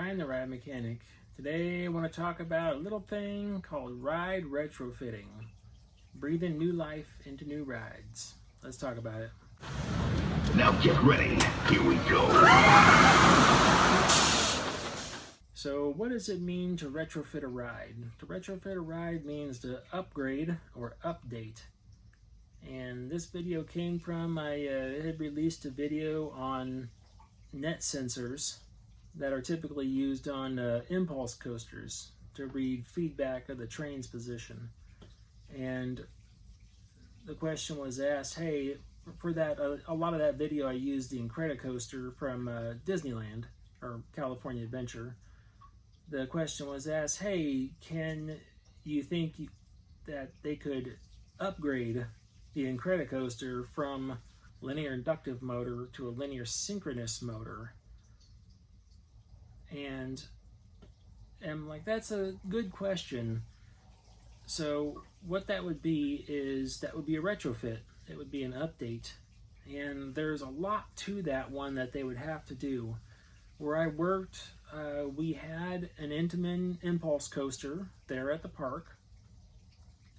Brian, the Ride Mechanic. Today I want to talk about a little thing called ride retrofitting. Breathing new life into new rides. Let's talk about it. Now get ready. Here we go. So what does it mean to retrofit a ride? To retrofit a ride means to upgrade or update. And this video came from, I had released a video on net sensors that are typically used on impulse coasters to read feedback of the train's position. And the question was asked, hey, for that, a lot of that video I used the Incredicoaster from Disneyland, or California Adventure. The question was asked, hey, can you think that they could upgrade the Incredicoaster from linear inductive motor to a linear synchronous motor? And I'm like, that's a good question. So what that would be is, that would be a retrofit. It would be an update. And there's a lot to that one that they would have to do. Where I worked, we had an Intamin impulse coaster there at the park.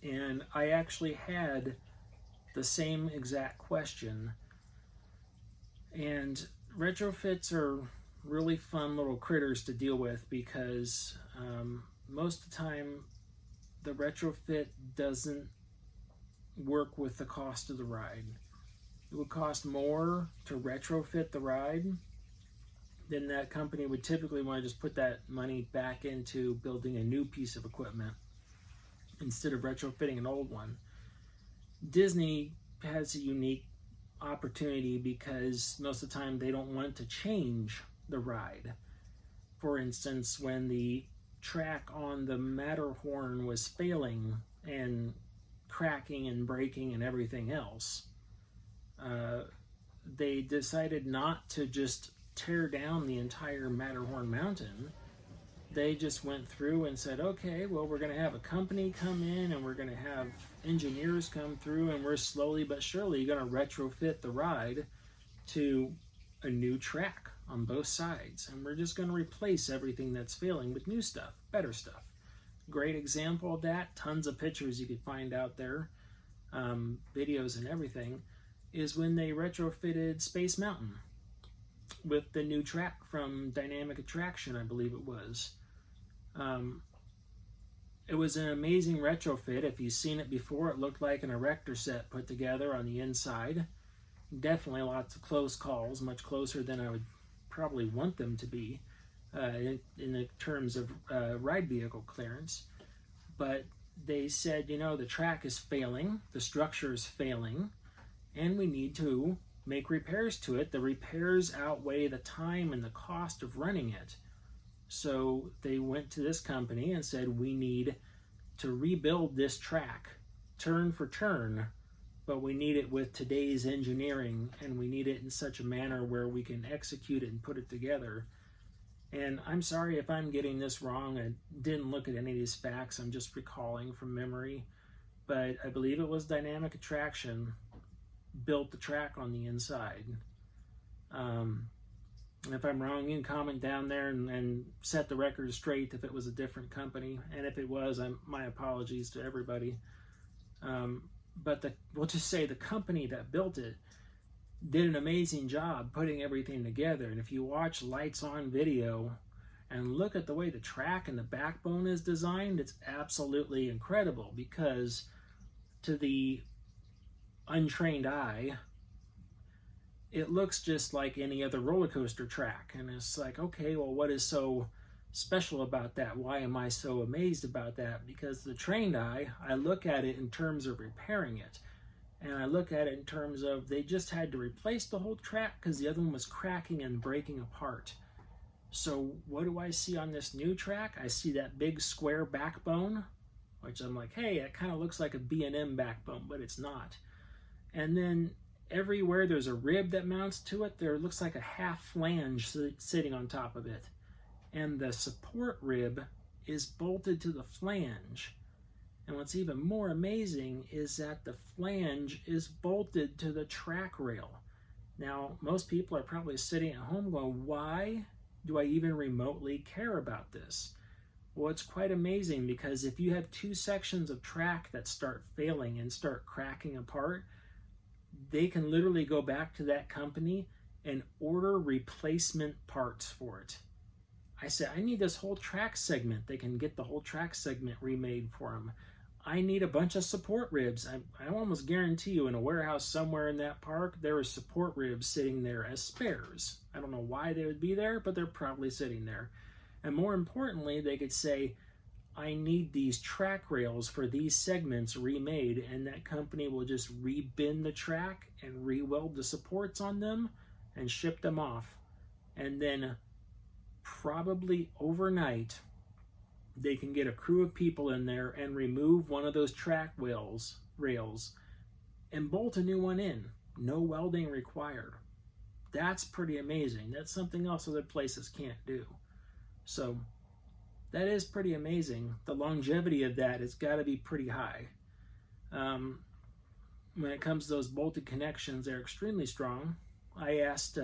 And I actually had the same exact question. And retrofits are really fun little critters to deal with because most of the time the retrofit doesn't work with the cost of the ride. It would cost more to retrofit the ride than that company would typically want to just put that money back into building a new piece of equipment instead of retrofitting an old one. Disney has a unique opportunity because most of the time they don't want to change the ride. For instance, when the track on the Matterhorn was failing and cracking and breaking and everything else, they decided not to just tear down the entire Matterhorn mountain. They just went through and said, okay, well, we're going to have a company come in and we're going to have engineers come through and we're slowly but surely going to retrofit the ride to a new track on both sides. And we're just going to replace everything that's failing with new stuff, better stuff. Great example of that, tons of pictures you could find out there, videos and everything, is when they retrofitted Space Mountain with the new track from Dynamic Attraction, I believe it was. It was an amazing retrofit. If you've seen it before, it looked like an erector set put together on the inside. Definitely lots of close calls, much closer than I would probably want them to be in the terms of ride vehicle clearance. But they said, you know, the track is failing, the structure is failing, and we need to make repairs to it. The repairs outweigh the time and the cost of running it. So they went to this company and said, we need to rebuild this track turn for turn, but we need it with today's engineering, and we need it in such a manner where we can execute it and put it together. And I'm sorry if I'm getting this wrong. I didn't look at any of these facts. I'm just recalling from memory. But I believe it was Dynamic Attraction built the track on the inside. If I'm wrong, you can comment down there and set the record straight if it was a different company. And if it was, my apologies to everybody. But we'll just say the company that built it did an amazing job putting everything together. And if you watch Lights On video and look at the way the track and the backbone is designed, it's absolutely incredible, because to the untrained eye, it looks just like any other roller coaster track. And it's like, okay, well, what is so special about that? Why am I so amazed about that? Because the trained eye, I look at it in terms of repairing it. And I look at it in terms of they just had to replace the whole track because the other one was cracking and breaking apart. So what do I see on this new track? I see that big square backbone, which I'm like, hey, it kind of looks like a B&M backbone, but it's not. And then everywhere there's a rib that mounts to it, there looks like a half flange sitting on top of it. And the support rib is bolted to the flange. And what's even more amazing is that the flange is bolted to the track rail. Now, most people are probably sitting at home going, why do I even remotely care about this? Well, it's quite amazing, because if you have two sections of track that start failing and start cracking apart, they can literally go back to that company and order replacement parts for it. I said, I need this whole track segment. They can get the whole track segment remade for them. I need a bunch of support ribs. I almost guarantee you in a warehouse somewhere in that park, there are support ribs sitting there as spares. I don't know why they would be there, but they're probably sitting there. And more importantly, they could say, I need these track rails for these segments remade, and that company will just rebin the track and re-weld the supports on them and ship them off. And then probably overnight, they can get a crew of people in there and remove one of those track rails and bolt a new one in. No welding required. That's pretty amazing. That's something else other places can't do. So that is pretty amazing. The longevity of that has got to be pretty high. When it comes to those bolted connections, they're extremely strong. I asked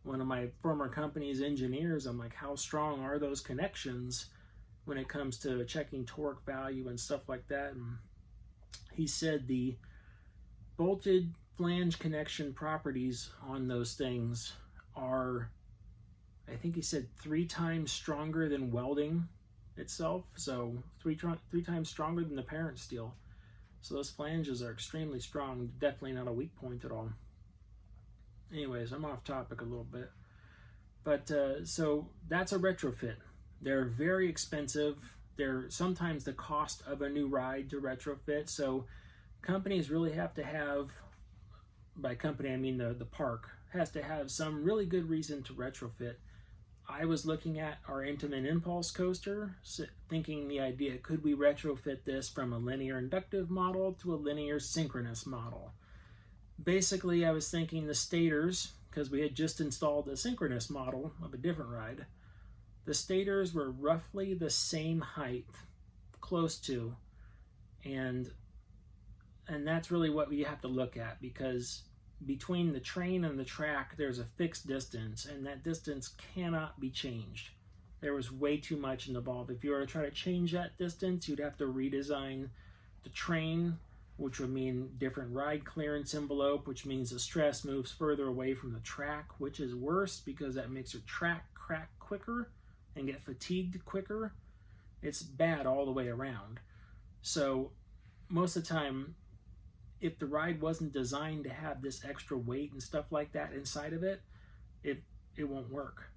one of my former company's engineers, I'm like, how strong are those connections when it comes to checking torque value and stuff like that? And he said the bolted flange connection properties on those things are, I think he said 3 times stronger than welding itself. So three times stronger than the parent steel. So those flanges are extremely strong, definitely not a weak point at all. Anyways, I'm off topic a little bit. But so that's a retrofit. They're very expensive. They're sometimes the cost of a new ride to retrofit. So companies really have to have, by company I mean the park, has to have some really good reason to retrofit. I was looking at our Intamin Impulse coaster, thinking the idea, could we retrofit this from a linear inductive model to a linear synchronous model? Basically, I was thinking the stators, because we had just installed the synchronous model of a different ride, the stators were roughly the same height, close to, and that's really what we have to look at, because between the train and the track, there's a fixed distance, and that distance cannot be changed. There was way too much involved. If you were to try to change that distance, you'd have to redesign the train, which would mean different ride clearance envelope, which means the stress moves further away from the track, which is worse because that makes your track crack quicker and get fatigued quicker. It's bad all the way around. So most of the time, if the ride wasn't designed to have this extra weight and stuff like that inside of it, it won't work.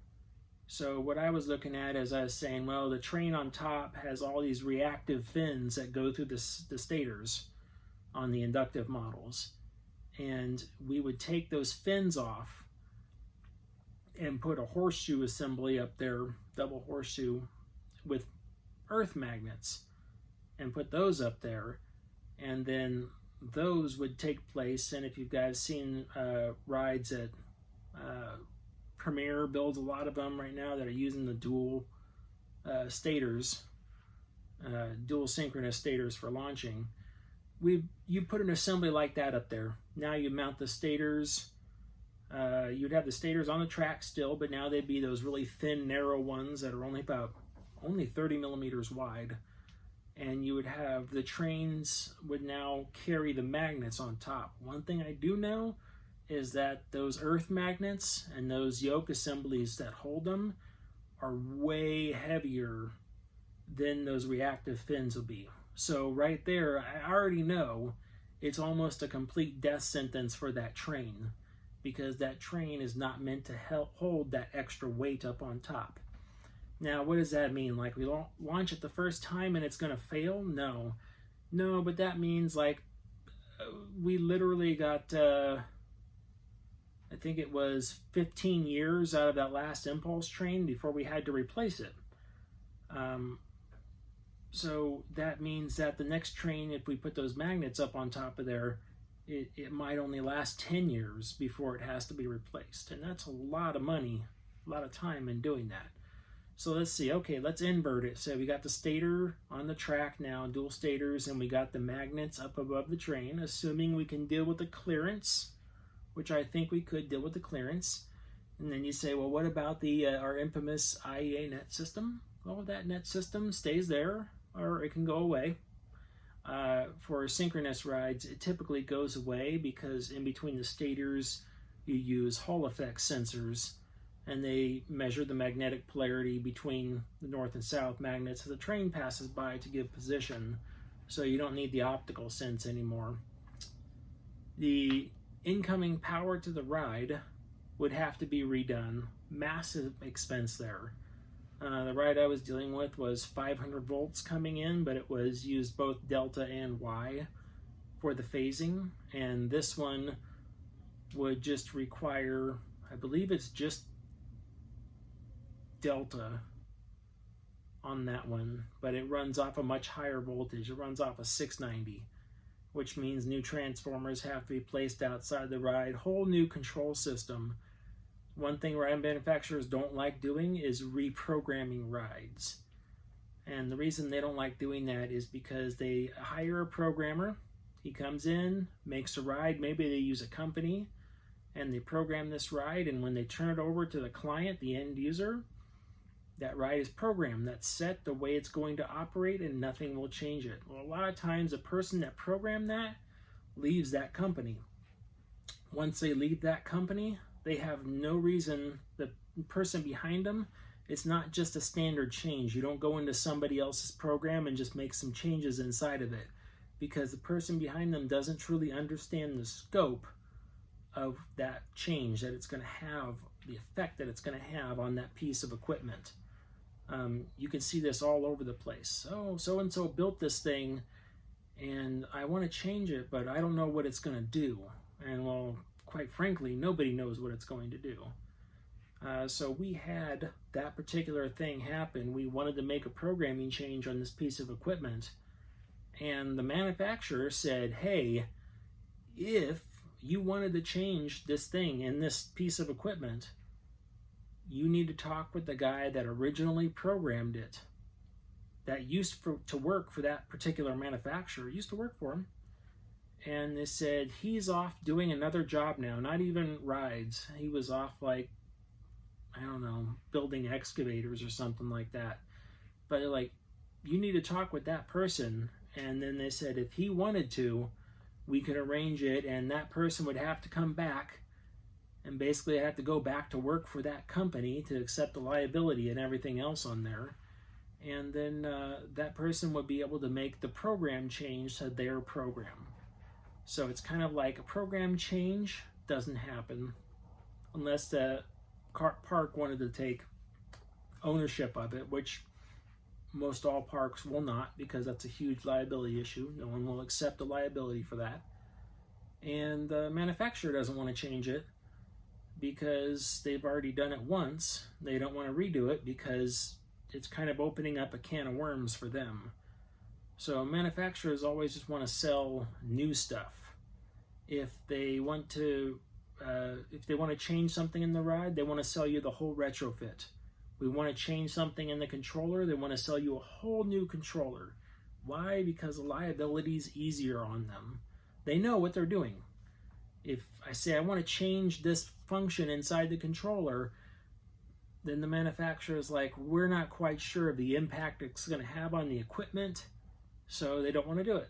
So what I was looking at is I was saying, well, the train on top has all these reactive fins that go through the stators on the inductive models. And we would take those fins off and put a horseshoe assembly up there, double horseshoe, with earth magnets, and put those up there. And then those would take place, and if you guys seen rides at Premier builds a lot of them right now that are using the dual stators, dual synchronous stators for launching. You put an assembly like that up there. Now you mount the stators. You'd have the stators on the track still, but now they'd be those really thin, narrow ones that are only 30 millimeters wide. And you would have the trains would now carry the magnets on top. One thing I do know is that those earth magnets and those yoke assemblies that hold them are way heavier than those reactive fins will be. So right there, I already know it's almost a complete death sentence for that train, because that train is not meant to hold that extra weight up on top. Now, what does that mean? Like, we launch it the first time and it's going to fail? No, but that means, like, we literally got, I think it was 15 years out of that last Impulse train before we had to replace it. So that means that the next train, if we put those magnets up on top of there, it might only last 10 years before it has to be replaced. And that's a lot of money, a lot of time in doing that. So let's see, okay, let's invert it. So we got the stator on the track now, dual stators, and we got the magnets up above the train, assuming we can deal with the clearance, which I think we could deal with the clearance. And then you say, well, what about the our infamous IEA net system? Well, that net system stays there, or it can go away. For synchronous rides, it typically goes away because in between the stators, you use Hall effect sensors, and they measure the magnetic polarity between the north and south magnets as the train passes by to give position. So you don't need the optical sense anymore. The incoming power to the ride would have to be redone. Massive expense there. The ride I was dealing with was 500 volts coming in, but it was used both delta and Y for the phasing, and this one would just require, I believe it's just delta on that one, but it runs off a much higher voltage. It runs off a 690, which means new transformers have to be placed outside the ride, whole new control system. One thing ride manufacturers don't like doing is reprogramming rides. And the reason they don't like doing that is because they hire a programmer, he comes in, makes a ride, maybe they use a company, and they program this ride, and when they turn it over to the client, the end user, that ride is programmed, that's set the way it's going to operate, and nothing will change it. Well, a lot of times the person that programmed that leaves that company. Once they leave that company, they have no reason, the person behind them, it's not just a standard change. You don't go into somebody else's program and just make some changes inside of it, because the person behind them doesn't truly understand the scope of that change that it's going to have, the effect that it's going to have on that piece of equipment. You can see this all over the place. Oh, so-and-so built this thing and I want to change it, but I don't know what it's going to do. And well, quite frankly, nobody knows what it's going to do. So we had that particular thing happen. We wanted to make a programming change on this piece of equipment, and the manufacturer said, hey, if you wanted to change this thing in this piece of equipment, you need to talk with the guy that originally programmed it, that used to work for that particular manufacturer, used to work for him. And they said, he's off doing another job now, not even rides. He was off, like, I don't know, building excavators or something like that. But like, you need to talk with that person. And then they said, if he wanted to, we could arrange it, and that person would have to come back and basically have to go back to work for that company to accept the liability and everything else on there. And then that person would be able to make the program change to their program. So it's kind of like a program change doesn't happen unless the park wanted to take ownership of it, which most all parks will not, because that's a huge liability issue. No one will accept the liability for that. And the manufacturer doesn't want to change it because they've already done it once. They don't want to redo it because it's kind of opening up a can of worms for them. So manufacturers always just want to sell new stuff. If they want to change something in the ride, they want to sell you the whole retrofit. We want to change something in the controller, they want to sell you a whole new controller. Why? Because the liability is easier on them. They know what they're doing. If I say I want to change this function inside the controller, then the manufacturer is like, we're not quite sure of the impact it's going to have on the equipment, so they don't want to do it.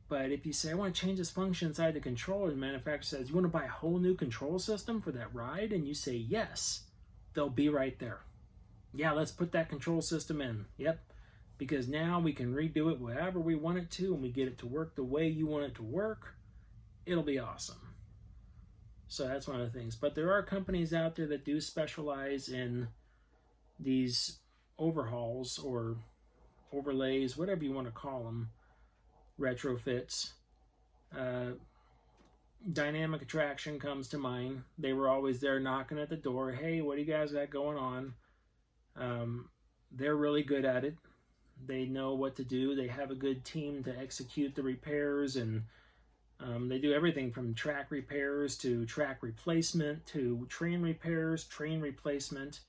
But if you say, I want to change this function inside the controller, the manufacturer says, you want to buy a whole new control system for that ride? And you say, yes, they'll be right there. Yeah, let's put that control system in. Yep, because now we can redo it wherever we want it to, and we get it to work the way you want it to work. It'll be awesome. So that's one of the things. But there are companies out there that do specialize in these overhauls or overlays, whatever you want to call them, retrofits. Dynamic Attraction comes to mind. They were always there knocking at the door. Hey, what do you guys got going on? They're really good at it. They know what to do. They have a good team to execute the repairs, and they do everything from track repairs to track replacement to train repairs, train replacement.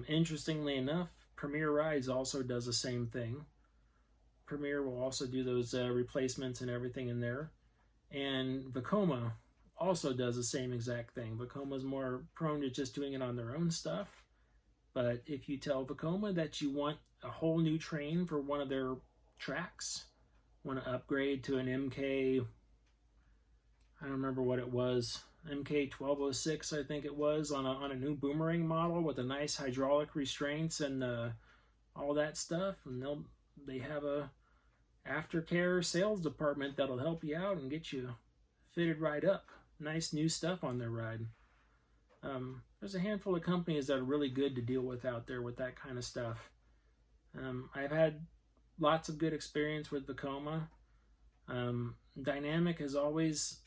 Interestingly enough, Premier Rides also does the same thing. Premier will also do those replacements and everything in there. And Vekoma also does the same exact thing. Vacoma's more prone to just doing it on their own stuff. But if you tell Vacoma that you want a whole new train for one of their tracks, want to upgrade to an MK, I don't remember what it was, MK 1206 I think it was, on a new boomerang model with a nice hydraulic restraints and all that stuff, and they have a aftercare sales department that'll help you out and get you fitted right up. Nice new stuff on their ride. There's a handful of companies that are really good to deal with out there with that kind of stuff. I've had lots of good experience with Vacoma. Dynamic has always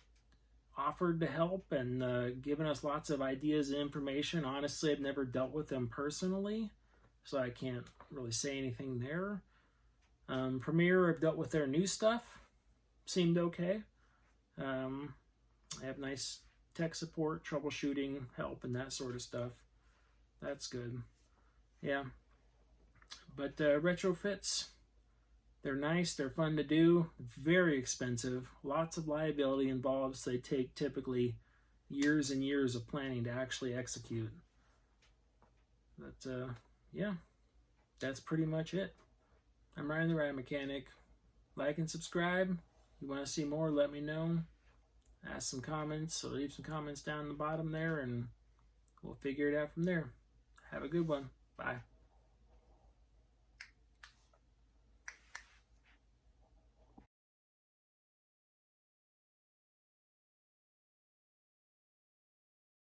offered to help and given us lots of ideas and information. Honestly, I've never dealt with them personally, so I can't really say anything there. Premier, I've dealt with their new stuff. Seemed okay. I have nice tech support, troubleshooting, help, and that sort of stuff. That's good. Yeah. But retrofits, they're nice, they're fun to do, very expensive, lots of liability involved, so they take typically years and years of planning to actually execute. But yeah, that's pretty much it. I'm Ryan the Ride Mechanic. Like and subscribe. If you want to see more, let me know. Ask some comments, or leave some comments down the bottom there, and we'll figure it out from there. Have a good one. Bye.